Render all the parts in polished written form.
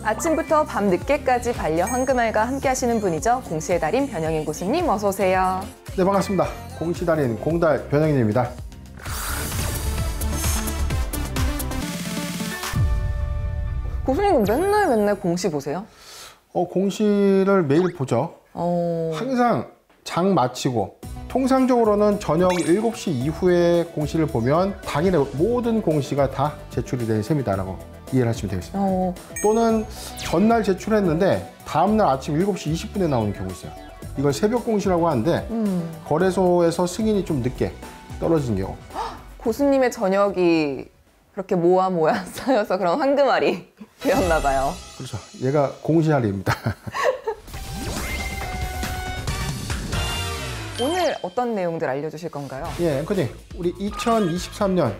아침부터 밤 늦게까지 반려 황금알과 함께 하시는 분이죠. 공시의 달인 변영인 고수님 어서 오세요. 네, 반갑습니다. 공시 달인 공달 변영인입니다. 고수님 맨날 공시 보세요? 공시를 매일 보죠. 항상 장 마치고 통상적으로는 저녁 7시 이후에 공시를 보면 당일의 모든 공시가 다 제출이 된 셈이다라고 이해를 하시면 되겠습니다. 또는 전날 제출했는데 다음날 아침 7시 20분에 나오는 경우 있어요. 이걸 새벽 공시라고 하는데 거래소에서 승인이 좀 늦게 떨어진 경우. 고수님의 저녁이 그렇게 모아 쌓여서 그런 황금알이 되었나 봐요. 그렇죠. 얘가 공시알입니다. 오늘 어떤 내용들 알려주실 건가요? 예, 앵커님, 우리 2023년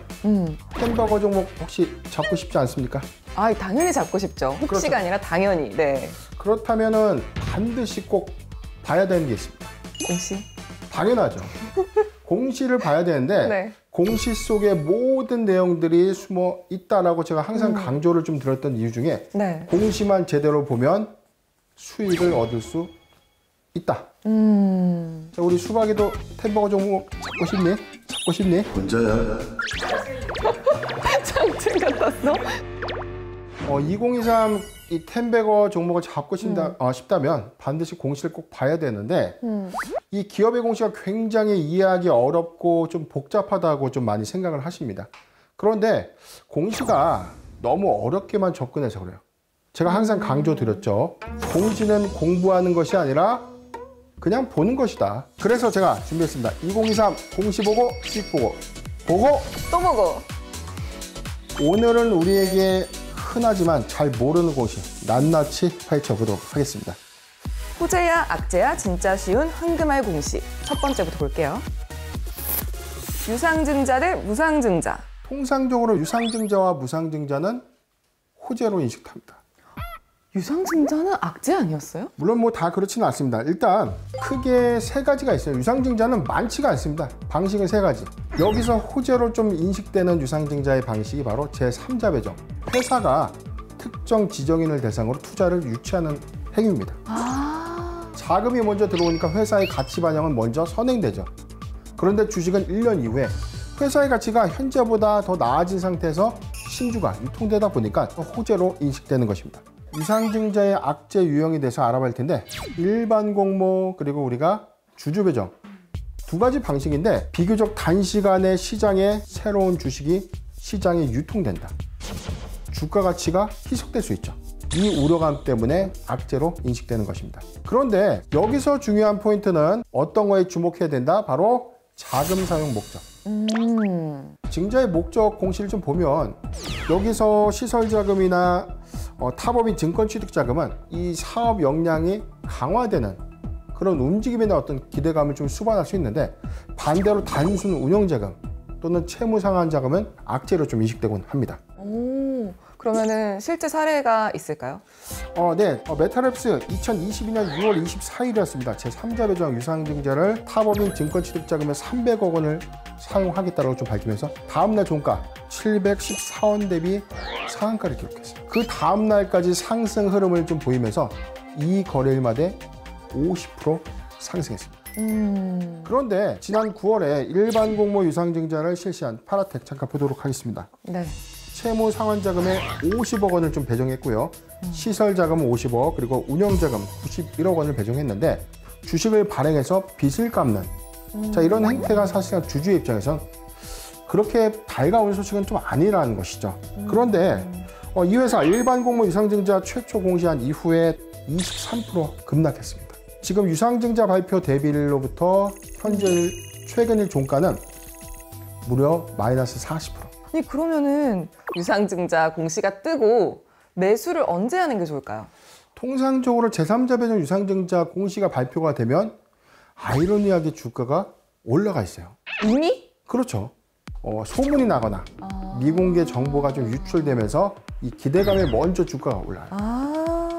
햄버거 종목 혹시 잡고 싶지 않습니까? 아, 당연히 잡고 싶죠. 혹시가 그렇죠. 아니라 당연히. 네. 그렇다면은 반드시 꼭 봐야 되는 게 있습니다. 공시? 당연하죠. 공시를 봐야 되는데 네. 공시 속에 모든 내용들이 숨어 있다라고 제가 항상 강조를 좀 드렸던 이유 중에 네. 공시만 제대로 보면 수익을 얻을 수 있다. 자, 우리 수박이도 햄버거 종목 잡고 싶니? 잡고 싶니? 혼자야. 장충 같았어? 2023 이 햄버거 종목을 잡고 싶다면 반드시 공시를 꼭 봐야 되는데 이 기업의 공시가 굉장히 이해하기 어렵고 좀 복잡하다고 좀 많이 생각을 하십니다. 그런데 공시가 너무 어렵게만 접근해서 그래요. 제가 항상 강조드렸죠. 공시는 공부하는 것이 아니라 그냥 보는 것이다. 그래서 제가 준비했습니다. 2023 공시 보고 수익 보고 또 보고. 오늘은 우리에게 흔하지만 잘 모르는 공시 낱낱이 파헤쳐보도록 하겠습니다. 호재야 악재야 진짜 쉬운 황금알 공시. 첫 번째부터 볼게요. 유상증자 대 무상증자. 통상적으로 유상증자와 무상증자는 호재로 인식합니다. 유상증자는 악재 아니었어요? 물론 뭐 다 그렇지는 않습니다. 일단 크게 세 가지가 있어요. 유상증자는 많지가 않습니다. 방식은 세 가지. 여기서 호재로 좀 인식되는 유상증자의 방식이 바로 제3자 배정. 회사가 특정 지정인을 대상으로 투자를 유치하는 행위입니다. 자금이 먼저 들어오니까 회사의 가치 반영은 먼저 선행되죠. 그런데 주식은 1년 이후에 회사의 가치가 현재보다 더 나아진 상태에서 신주가 유통되다 보니까 호재로 인식되는 것입니다. 유상증자의 악재 유형에 대해서 알아볼 텐데 일반 공모 그리고 우리가 주주 배정 두 가지 방식인데 비교적 단시간에 시장에 새로운 주식이 시장에 유통된다. 주가 가치가 희석될 수 있죠. 이 우려감 때문에 악재로 인식되는 것입니다. 그런데 여기서 중요한 포인트는 어떤 거에 주목해야 된다? 바로 자금 사용 목적. 증자의 목적 공시를 좀 보면 여기서 시설 자금이나 타법인 증권 취득 자금은 이 사업 역량이 강화되는 그런 움직임이나 어떤 기대감을 좀 수반할 수 있는데 반대로 단순 운영 자금 또는 채무 상환 자금은 악재로 좀 인식되곤 합니다. 그러면은 실제 사례가 있을까요? 네. 메타랩스 2022년 6월 24일이었습니다. 제3자 배정 유상증자를 타법인 증권 취득 자금의 300억 원을 사용하겠다고 좀 밝히면서 다음날 종가 714원 대비 상한가를 기록했어요. 그 다음날까지 상승 흐름을 좀 보이면서 이 거래일마다 50% 상승했습니다. 그런데 지난 9월에 일반 공모 유상증자를 실시한 파라텍 잠깐 보도록 하겠습니다. 네. 채무 상환 자금에 50억 원을 좀 배정했고요. 시설 자금 50억 그리고 운영 자금 91억 원을 배정했는데 주식을 발행해서 빚을 갚는 자 이런 행태가 사실상 주주의 입장에선 그렇게 달가운 소식은 좀 아니라는 것이죠. 그런데 이 회사 일반 공모 유상증자 최초 공시한 이후에 23% 급락했습니다. 지금 유상증자 발표 대비일로부터 현재 최근일 종가는 무려 마이너스 40%. 아니 그러면은 유상증자 공시가 뜨고 매수를 언제 하는 게 좋을까요? 통상적으로 제3자 배정 유상증자 공시가 발표가 되면 아이러니하게 주가가 올라가 있어요. 이미? 그렇죠. 소문이 나거나 미공개 정보가 좀 유출되면서 이 기대감에 먼저 주가가 올라요.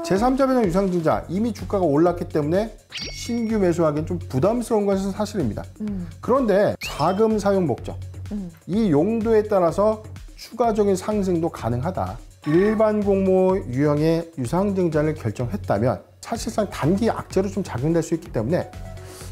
제3자 배정 유상증자 이미 주가가 올랐기 때문에 신규 매수하기엔 좀 부담스러운 것은 사실입니다. 그런데 자금 사용 목적 이 용도에 따라서 추가적인 상승도 가능하다. 일반 공모 유형의 유상증자를 결정했다면 사실상 단기 악재로 좀 작용될 수 있기 때문에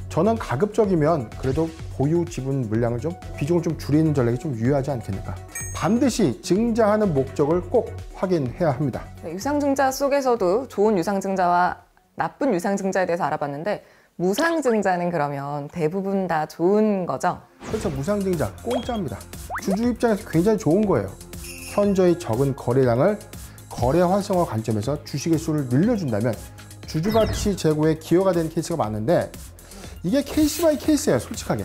저는 가급적이면 그래도 보유 지분 물량을 좀 비중을 좀 줄이는 전략이 좀 유효하지 않겠는가. 반드시 증자하는 목적을 꼭 확인해야 합니다. 네, 유상증자 속에서도 좋은 유상증자와 나쁜 유상증자에 대해서 알아봤는데 무상증자는 그러면 대부분 다 좋은 거죠? 그렇죠. 무상증자 공짜입니다. 주주 입장에서 굉장히 좋은 거예요. 현저히 적은 거래량을 거래 활성화 관점에서 주식의 수를 늘려준다면 주주가치 제고에 기여가 되는 케이스가 많은데 이게 케이스 바이 케이스예요, 솔직하게.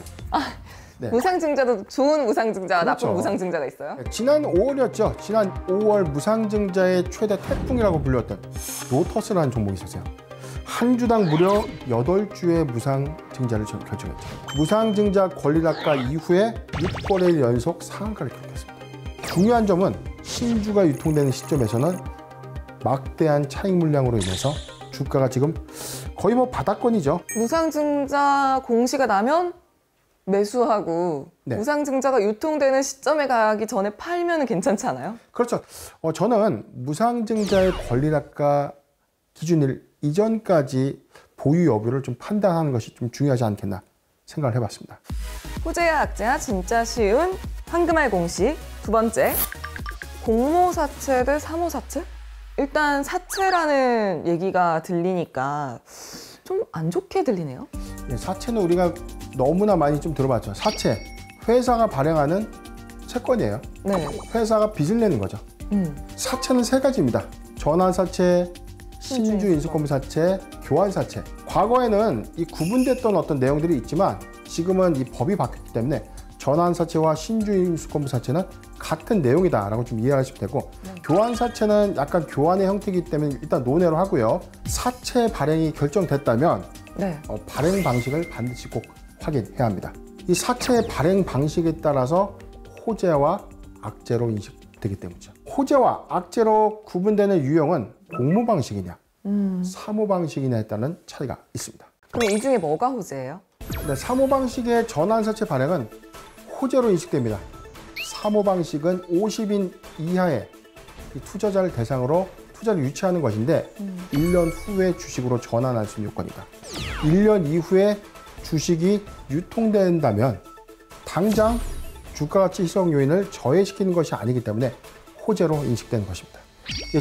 네. 무상증자도 좋은 무상증자와 그렇죠. 나쁜 무상증자가 있어요? 지난 5월이었죠. 지난 5월 무상증자의 최대 태풍이라고 불렸던 로터스라는 종목이 있었어요. 한 주당 무려 8주의 무상증자를 결정했죠. 무상증자 권리락가 이후에 6거래일 연속 상한가를 기록했습니다. 중요한 점은 신주가 유통되는 시점에서는 막대한 차익 물량으로 인해서 주가가 지금 거의 뭐 바닥권이죠. 무상증자 공시가 나면 매수하고 네. 무상증자가 유통되는 시점에 가기 전에 팔면 괜찮지 않아요? 그렇죠. 저는 무상증자의 권리락가 기준일 이전까지 보유 여부를 좀 판단하는 것이 좀 중요하지 않겠나 생각을 해봤습니다. 호재야 악재야 진짜 쉬운 황금알 공시. 두 번째, 공모사채 대 사모사채? 일단 사채라는 얘기가 들리니까 좀 안 좋게 들리네요. 네, 사채는 우리가 너무나 많이 좀 들어봤죠. 사채, 회사가 발행하는 채권이에요. 네. 회사가 빚을 내는 거죠. 사채는 세 가지입니다. 전환사채, 신주인수권부사채, 교환사채. 과거에는 이 구분됐던 어떤 내용들이 있지만 지금은 이 법이 바뀌었기 때문에 전환사채와 신주인수권부사채는 같은 내용이다라고 좀 이해하시면 되고, 교환사채는 약간 교환의 형태이기 때문에 일단 논외로 하고요. 사채 발행이 결정됐다면 네. 발행 방식을 반드시 꼭 확인해야 합니다. 이 사채 발행 방식에 따라서 호재와 악재로 인식되기 때문이죠. 호재와 악재로 구분되는 유형은 공모 방식이냐, 사모 방식이냐에 따른 차이가 있습니다. 그럼 이 중에 뭐가 호재예요? 네, 사모 방식의 전환사채 발행은 호재로 인식됩니다. 사모 방식은 50인 이하의 이 투자자를 대상으로 투자를 유치하는 것인데 1년 후에 주식으로 전환할 수 있는 요건이다. 1년 이후에 주식이 유통된다면 당장 주가가치 희석 요인을 저해시키는 것이 아니기 때문에 호재로 인식되는 것입니다.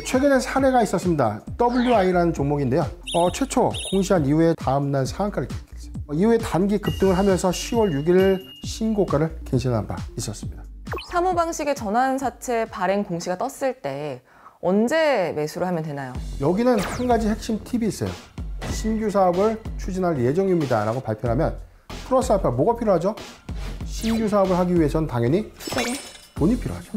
최근에 사례가 있었습니다. WI라는 종목인데요. 최초 공시한 이후에 다음날 상한가를 기록했어요. 이후에 단기 급등을 하면서 10월 6일 신고가를 갱신한 바 있었습니다. 사모 방식의 전환사채 발행 공시가 떴을 때 언제 매수를 하면 되나요? 여기는 한 가지 핵심 팁이 있어요. 신규 사업을 추진할 예정입니다 라고 발표하면 플러스 알파 뭐가 필요하죠? 신규 사업을 하기 위해서는 당연히 돈이 필요하죠.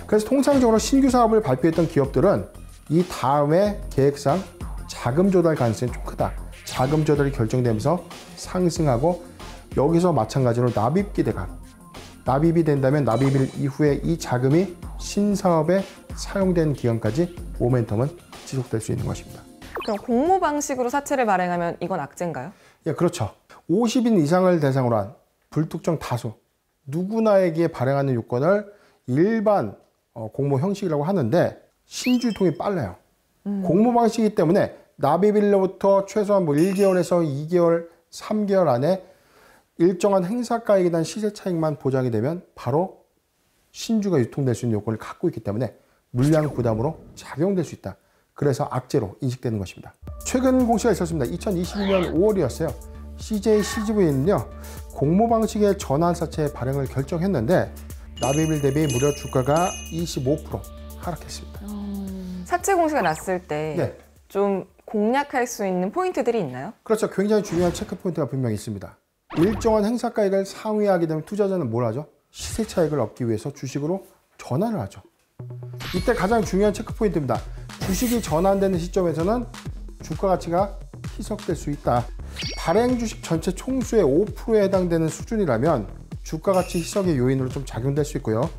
그래서 통상적으로 신규 사업을 발표했던 기업들은 이 다음에 계획상 자금 조달 가능성이 좀 크다. 자금 조달이 결정되면서 상승하고, 여기서 마찬가지로 납입 기대감. 납입이 된다면 납입일 이후에 이 자금이 신사업에 사용된 기간까지 모멘텀은 지속될 수 있는 것입니다. 그럼 공모 방식으로 사채를 발행하면 이건 악재인가요? 예, 그렇죠. 50인 이상을 대상으로 한 불특정 다수 누구나에게 발행하는 요건을 일반 공모 형식이라고 하는데 신주유통이 빨라요. 공모 방식이기 때문에 납입일로부터 최소한 1개월에서 2개월, 3개월 안에 일정한 행사가액에 대한 시세 차익만 보장이 되면 바로 신주가 유통될 수 있는 요건을 갖고 있기 때문에 물량 부담으로 작용될 수 있다. 그래서 악재로 인식되는 것입니다. 최근 공시가 있었습니다. 2022년 5월이었어요. CJ CGV는요, 공모 방식의 전환사채 발행을 결정했는데 납입일 대비 무려 주가가 25% 하락했습니다. 사채 공시가 났을 때 네. 좀 공략할 수 있는 포인트들이 있나요? 그렇죠. 굉장히 중요한 체크 포인트가 분명히 있습니다. 일정한 행사가액을 상회하게 되면 투자자는 뭘 하죠? 시세 차익을 얻기 위해서 주식으로 전환을 하죠. 이때 가장 중요한 체크 포인트입니다. 주식이 전환되는 시점에서는 주가 가치가 희석될 수 있다. 발행 주식 전체 총수의 5%에 해당되는 수준이라면 주가 가치 희석의 요인으로 좀 작용될 수 있고요.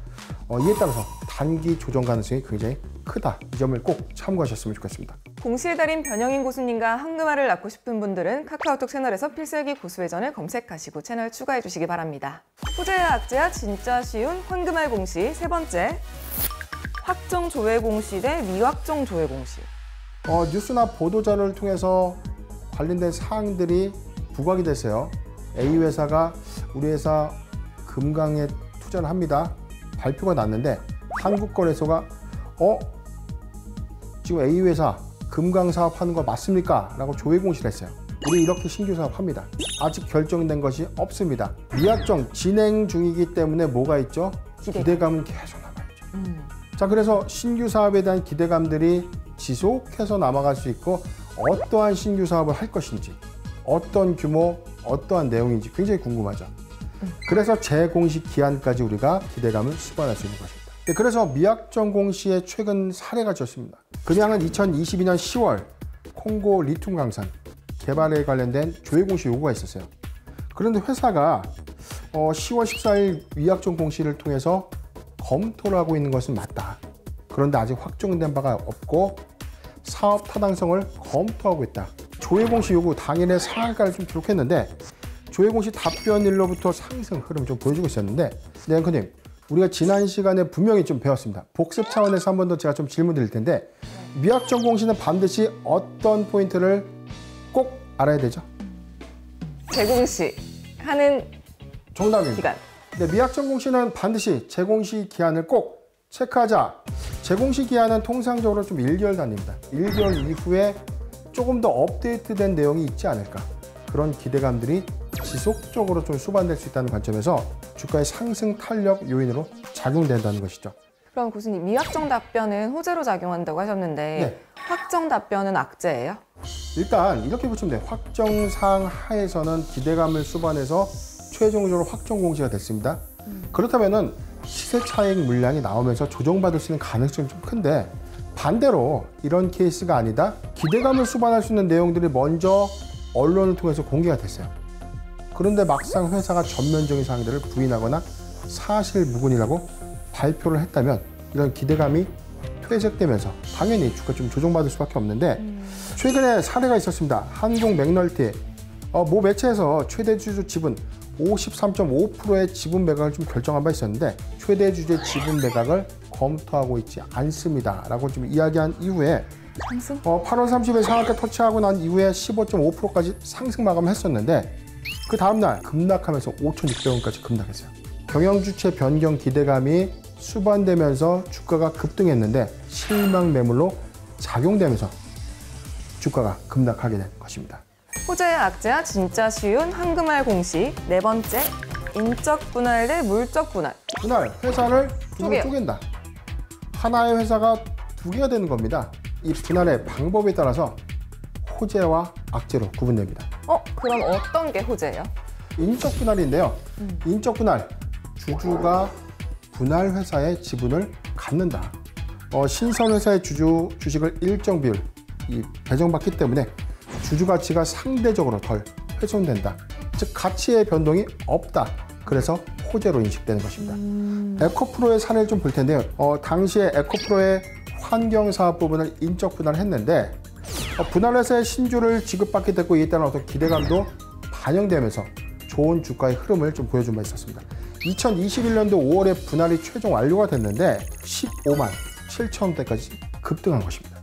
이에 따라서 단기 조정 가능성이 굉장히 크다. 이 점을 꼭 참고하셨으면 좋겠습니다. 공시의 달인 변영인 고수님과 황금알을 낳고 싶은 분들은 카카오톡 채널에서 필살기 고수회전을 검색하시고 채널 추가해 주시기 바랍니다. 호재야 악재야 진짜 쉬운 황금알 공시. 세 번째, 확정 조회 공시 대 미확정 조회 공시. 뉴스나 보도자료를 통해서 관련된 사항들이 부각이 됐어요. A 회사가 우리 회사 금강에 투자를 합니다. 발표가 났는데 한국거래소가 지금 A 회사 금강 사업하는 거 맞습니까? 라고 조회 공시를 했어요. 우리 이렇게 신규 사업합니다. 아직 결정된 것이 없습니다. 미확정 진행 중이기 때문에 뭐가 있죠? 기대감은 계속 남아있죠. 자, 그래서 신규 사업에 대한 기대감들이 지속해서 남아갈 수 있고 어떠한 신규 사업을 할 것인지 어떤 규모, 어떠한 내용인지 굉장히 궁금하죠. 그래서 재공시 기한까지 우리가 기대감을 수반할 수 있는 것입니다. 그래서 미확정 공시의 최근 사례가 좋습니다. 그냥은 2022년 10월 콩고 리튬 강산 개발에 관련된 조회 공시 요구가 있었어요. 그런데 회사가 10월 14일 미확정 공시를 통해서 검토를 하고 있는 것은 맞다. 그런데 아직 확정된 바가 없고 사업 타당성을 검토하고 있다. 조회 공시 요구 당일에 상한가를 좀 기록했는데 조회 공시 답변일로부터 상승 흐름 좀 보여주고 있었는데, 네, 앵커님, 우리가 지난 시간에 분명히 좀 배웠습니다. 복습 차원에서 한 번 더 제가 좀 질문 드릴 텐데, 미확정 공시는 반드시 어떤 포인트를 꼭 알아야 되죠? 재공시 하는 정답입니다. 기간. 네, 미확정 공시는 반드시 재공시 기한을 꼭 체크하자. 재공시 기한은 통상적으로 좀 1개월 단위입니다. 1개월 이후에 조금 더 업데이트된 내용이 있지 않을까. 그런 기대감들이 지속적으로 좀 수반될 수 있다는 관점에서 주가의 상승 탄력 요인으로 작용된다는 것이죠. 그럼 교수님, 미확정 답변은 호재로 작용한다고 하셨는데 네. 확정 답변은 악재예요? 일단 이렇게 보시면 돼요. 확정사항 하에서는 기대감을 수반해서 최종적으로 확정 공시가 됐습니다. 그렇다면은 시세 차익 물량이 나오면서 조정받을 수 있는 가능성이 좀 큰데, 반대로 이런 케이스가 아니다. 기대감을 수반할 수 있는 내용들이 먼저 언론을 통해서 공개가 됐어요. 그런데 막상 회사가 전면적인 사항들을 부인하거나 사실무근이라고 발표를 했다면 이런 기대감이 퇴색되면서 당연히 주가 좀 조정받을 수밖에 없는데, 최근에 사례가 있었습니다. 한국 맥널티 모 매체에서 최대 주주 지분 53.5%의 지분 매각을 좀 결정한 바 있었는데, 최대 주주의 지분 매각을 검토하고 있지 않습니다 라고 좀 이야기한 이후에 상승? 8월 30일 상한가 터치하고 난 이후에 15.5%까지 상승 마감했었는데, 그 다음날 급락하면서 5,600원까지 급락했어요. 경영주체 변경 기대감이 수반되면서 주가가 급등했는데 실망 매물로 작용되면서 주가가 급락하게 된 것입니다. 호재와 악재와 진짜 쉬운 황금알 공시. 네 번째, 인적 분할 대 물적 분할. 분할, 회사를 두 개 개요. 쪼갠다. 하나의 회사가 두 개가 되는 겁니다. 이 분할의 방법에 따라서 호재와 악재로 구분됩니다. 그럼 어떤 게 호재예요? 인적 분할인데요. 인적 분할, 주주가 분할 회사의 지분을 갖는다. 신선 회사의 주식을 일정 비율 배정받기 때문에 주주 가치가 상대적으로 덜 훼손된다. 즉 가치의 변동이 없다. 그래서 호재로 인식되는 것입니다. 에코프로의 사례를 좀 볼 텐데요. 당시에 에코프로의 환경사업 부분을 인적 분할했는데 분할회사의 신주를 지급받게 됐고, 이에 따른 어떤 기대감도 반영되면서 좋은 주가의 흐름을 좀 보여준 바 있었습니다. 2021년도 5월에 분할이 최종 완료가 됐는데 15만 7천원대까지 급등한 것입니다.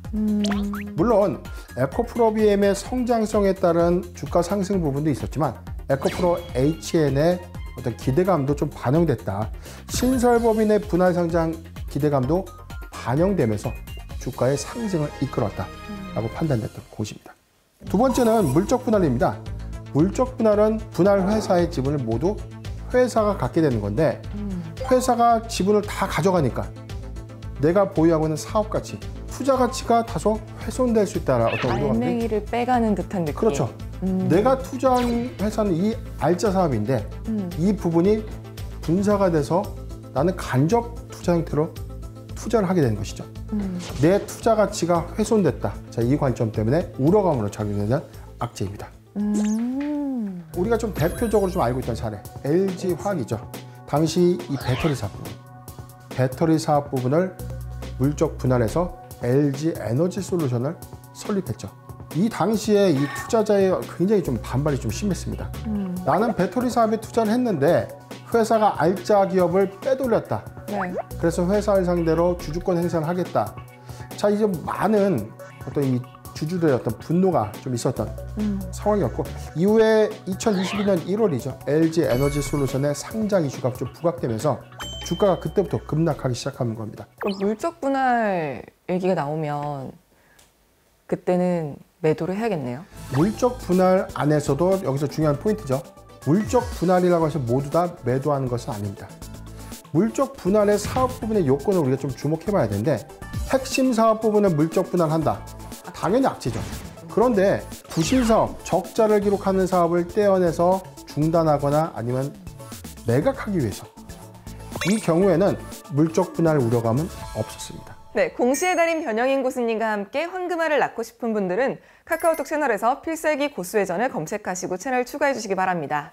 물론 에코프로 BM의 성장성에 따른 주가 상승 부분도 있었지만 에코프로 HN의 어떤 기대감도 좀 반영됐다. 신설법인의 분할 상장 기대감도 반영되면서 주가의 상승을 이끌었다라고 판단됐던 곳입니다. 두 번째는 물적 분할입니다. 물적 분할은 분할 회사의 지분을 모두 회사가 갖게 되는 건데, 회사가 지분을 다 가져가니까 내가 보유하고 있는 사업 가치, 투자 가치가 다소 훼손될 수 있다는 어떤 우려가. 알맹이를 빼가는 듯한 느낌. 그렇죠. 내가 투자한 회사는 이 알짜 사업인데 이 부분이 분사가 돼서 나는 간접 투자 형태로 투자를 하게 되는 것이죠. 내 투자 가치가 훼손됐다. 자, 이 관점 때문에 우려감으로 작용되는 악재입니다. 우리가 좀 대표적으로 좀 알고 있던 사례, LG화학이죠. 당시 이 배터리 사업 부분을 물적 분할해서 LG에너지솔루션을 설립했죠. 이 당시에 이 투자자의 굉장히 좀 반발이 좀 심했습니다. 나는 배터리 사업에 투자를 했는데 회사가 알짜 기업을 빼돌렸다. 네. 그래서 회사를 상대로 주주권 행사를 하겠다. 자, 이제 많은 어떤 이 주주들의 어떤 분노가 좀 있었던 상황이었고, 이후에 2022년 1월이죠. LG 에너지 솔루션의 상장 이슈가 좀 부각되면서 주가가 그때부터 급락하기 시작하는 겁니다. 그럼 물적 분할 얘기가 나오면 그때는 매도를 해야겠네요. 물적 분할 안에서도 여기서 중요한 포인트죠. 물적 분할이라고 해서 모두 다 매도하는 것은 아닙니다. 물적 분할의 사업 부분의 요건을 우리가 좀 주목해 봐야 되는데, 핵심 사업 부분을 물적 분할한다. 당연히 악재죠. 그런데 부실 사업, 적자를 기록하는 사업을 떼어내서 중단하거나 아니면 매각하기 위해서, 이 경우에는 물적 분할 우려감은 없었습니다. 네, 공시의 달인 변영인 교수님과 함께 황금알을 낳고 싶은 분들은 카카오톡 채널에서 필살기 고수회전을 검색하시고 채널 추가해 주시기 바랍니다.